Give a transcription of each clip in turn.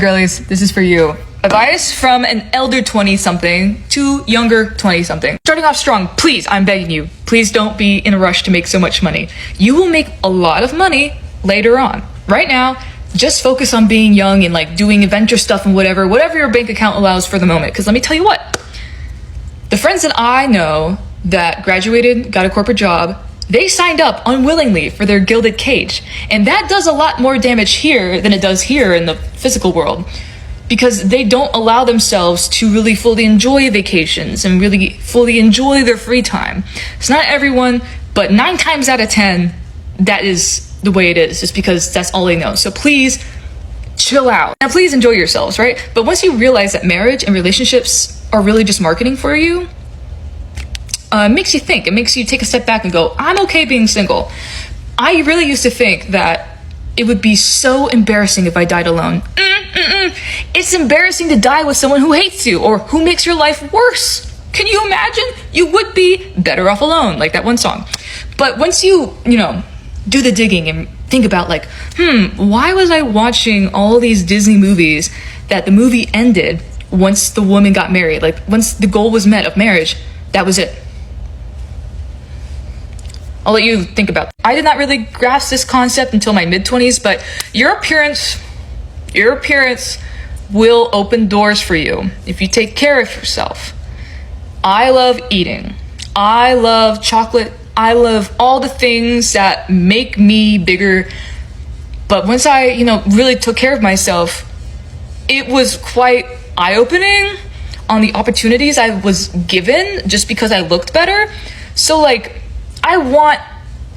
Girlies, this is for you. Advice from an elder 20-something to younger 20-something. Starting off strong, please, I'm begging you, please don't be in a rush to make so much money. You will make a lot of money later on. Right now, just focus on being young and like doing adventure stuff and whatever your bank account allows for the moment. Because let me tell you what, the friends that I know that graduated, got a corporate job, they signed up unwillingly for their gilded cage. And that does a lot more damage here than it does here in the physical world, because they don't allow themselves to really fully enjoy vacations and really fully enjoy their free time. It's not everyone, but 9 times out of 10, that is the way it is, just because that's all they know. So please chill out. Now please enjoy yourselves, right? But once you realize that marriage and relationships are really just marketing for you, it makes you think. It makes you take a step back and go, I'm okay being single. I really used to think that it would be so embarrassing if I died alone. It's embarrassing to die with someone who hates you or who makes your life worse. Can you imagine? You would be better off alone, like that one song. But once you do the digging and think about like, why was I watching all these Disney movies that the movie ended once the woman got married? Like once the goal was met of marriage, that was it. I'll let you think about that. I did not really grasp this concept until my mid-20s, but your appearance will open doors for you if you take care of yourself. I love eating. I love chocolate. I love all the things that make me bigger. But once I, really took care of myself, it was quite eye-opening on the opportunities I was given just because I looked better. So like, I want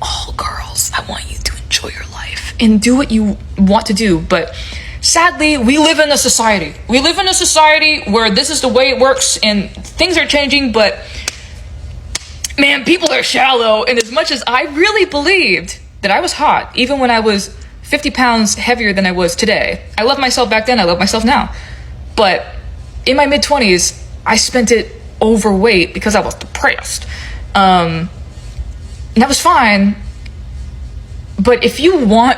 all girls, I want you to enjoy your life and do what you want to do. But sadly, we live in a society. We live in a society where this is the way it works and things are changing, but man, people are shallow. And as much as I really believed that I was hot, even when I was 50 pounds heavier than I was today, I loved myself back then, I love myself now. But in my mid-20s, I spent it overweight because I was depressed. And that was fine. But if you want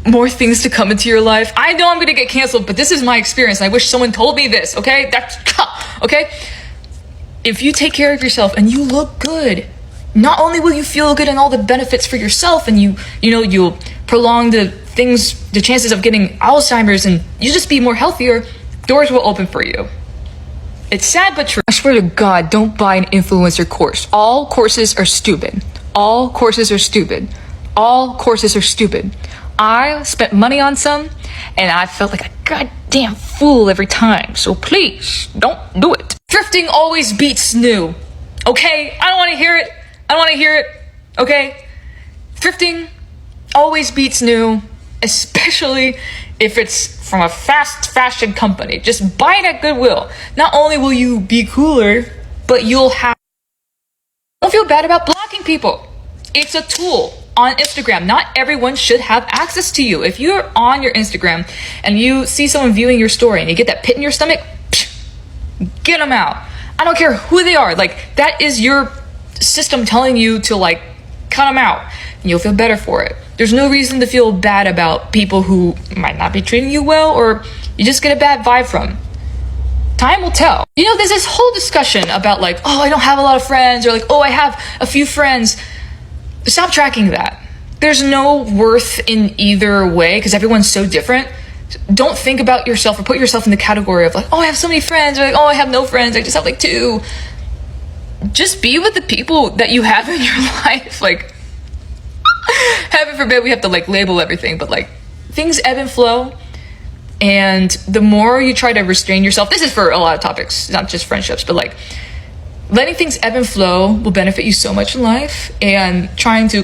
more things to come into your life, I know I'm going to get canceled, but this is my experience. And I wish someone told me this, okay? Okay? If you take care of yourself and you look good, not only will you feel good and all the benefits for yourself, and you'll prolong the chances of getting Alzheimer's, and you just be more healthier, doors will open for you. It's sad but true. I swear to God, don't buy an influencer course. All courses are stupid. All courses are stupid. All courses are stupid. I spent money on some, and I felt like a goddamn fool every time. So please, don't do it. Thrifting always beats new. Okay? I don't want to hear it. I don't want to hear it. Okay? Thrifting always beats new, especially if it's from a fast fashion company. Just buy it at Goodwill. Not only will you be cooler, but you'll have... Don't feel bad about blocking people. It's a tool on Instagram. Not everyone should have access to you. If you're on your Instagram and you see someone viewing your story and you get that pit in your stomach, get them out. I don't care who they are. Like, that is your system telling you to like cut them out, and you'll feel better for it. There's no reason to feel bad about people who might not be treating you well or you just get a bad vibe from. Time will tell. There's this whole discussion about like, oh, I don't have a lot of friends, or like, oh, I have a few friends. Stop tracking that. There's no worth in either way because everyone's so different. Don't think about yourself or put yourself in the category of like, oh, I have so many friends, or like, oh, I have no friends, I just have like 2. Just be with the people that you have in your life. Like, heaven forbid we have to like label everything, but like things ebb and flow. And the more you try to restrain yourself, this is for a lot of topics, not just friendships, but like letting things ebb and flow will benefit you so much in life, and trying to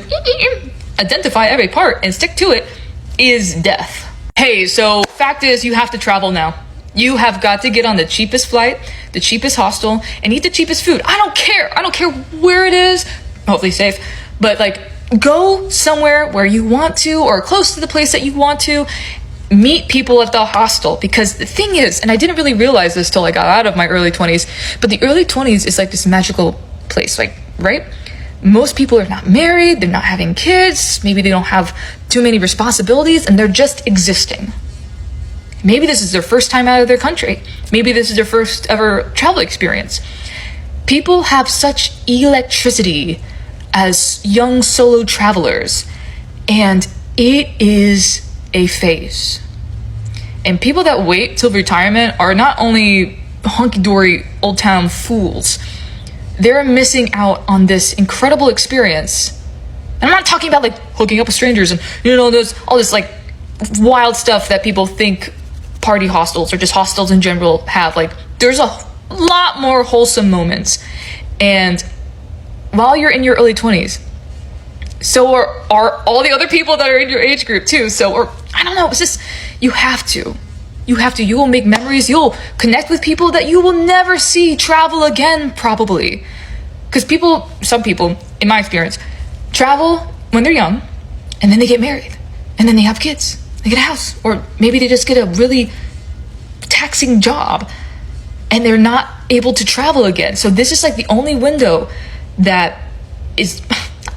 identify every part and stick to it is death. Hey, so fact is, you have to travel now. You have got to get on the cheapest flight, the cheapest hostel, and eat the cheapest food. I don't care where it is, hopefully safe, but like go somewhere where you want to, or close to the place that you want to. Meet people at the hostel, because the thing is, and I didn't really realize this till I got out of my early 20s, but the early 20s is like this magical place, like, right? Most people are not married, they're not having kids, maybe they don't have too many responsibilities, and they're just existing. Maybe this is their first time out of their country. Maybe this is their first ever travel experience. People have such electricity as young solo travelers, and it is a phase. And people that wait till retirement are not only hunky-dory old town fools, they're missing out on this incredible experience. And I'm not talking about like hooking up with strangers and there's all this like wild stuff that people think party hostels or just hostels in general have. Like, there's a lot more wholesome moments. And while you're in your early 20s, so are all the other people that are in your age group too. So, or I don't know, it's just, you have to. You will make memories. You'll connect with people that you will never see travel again, probably. Because some people, in my experience, travel when they're young, and then they get married, and then they have kids, they get a house, or maybe they just get a really taxing job, and they're not able to travel again. So this is like the only window that is,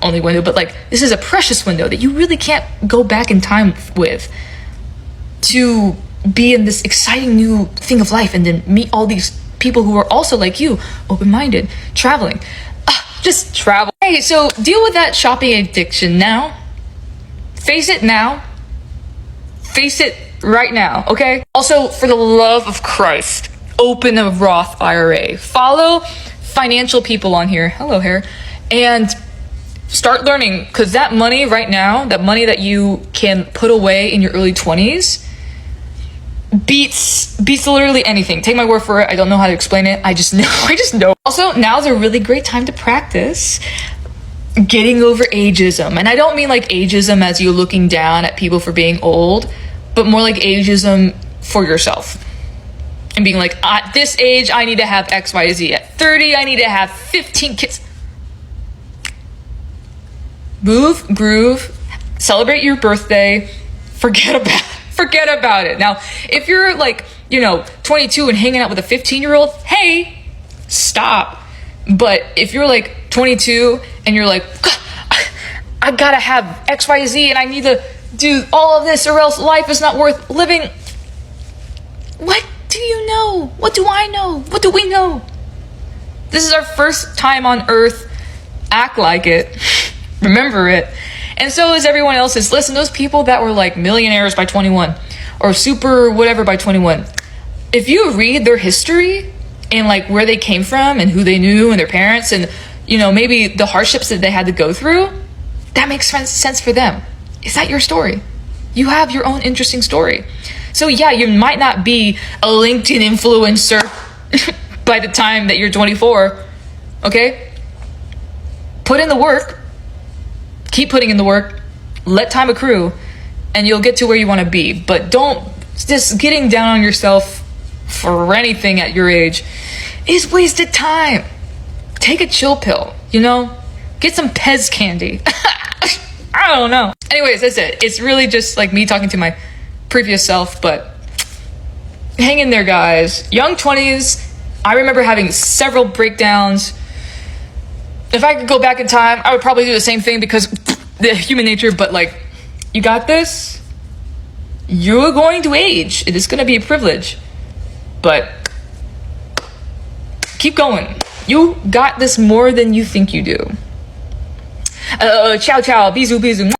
only window, but like, this is a precious window that you really can't go back in time with to be in this exciting new thing of life and then meet all these people who are also like you, open-minded, traveling. Just travel. Hey, so deal with that shopping addiction now. Face it now. Face it right now, okay? Also, for the love of Christ, open a Roth IRA. Follow financial people on here. Hello, hair. And start learning, because that money right now, that money that you can put away in your early 20s, beats literally anything. Take my word for it. I don't know how to explain it. I just know. Also, now's a really great time to practice getting over ageism. And I don't mean like ageism as you looking down at people for being old, but more like ageism for yourself. And being like, at this age, I need to have X, Y, Z. At 30, I need to have 15 kids. Move, groove, celebrate your birthday, forget about it. Now, if you're like, 22 and hanging out with a 15-year-old, hey, stop. But if you're like 22 and you're like, I gotta have X, Y, Z and I need to do all of this or else life is not worth living. What do you know? What do I know? What do we know? This is our first time on earth. Act like it. Remember it. And so is everyone else's. Listen, those people that were like millionaires by 21 or super whatever by 21, if you read their history and like where they came from and who they knew and their parents and, maybe the hardships that they had to go through, that makes sense for them. Is that your story? You have your own interesting story. So yeah, you might not be a LinkedIn influencer by the time that you're 24, okay? Put in the work. Keep putting in the work, let time accrue, and you'll get to where you want to be. But don't, just getting down on yourself for anything at your age is wasted time. Take a chill pill, Get some Pez candy. I don't know. Anyways, that's it. It's really just like me talking to my previous self, but hang in there, guys. Young 20s, I remember having several breakdowns. If I could go back in time, I would probably do the same thing because the human nature, but like, you got this. You're going to age. It is going to be a privilege, but keep going. You got this more than you think you do. Ciao, ciao. Bisous, bisous.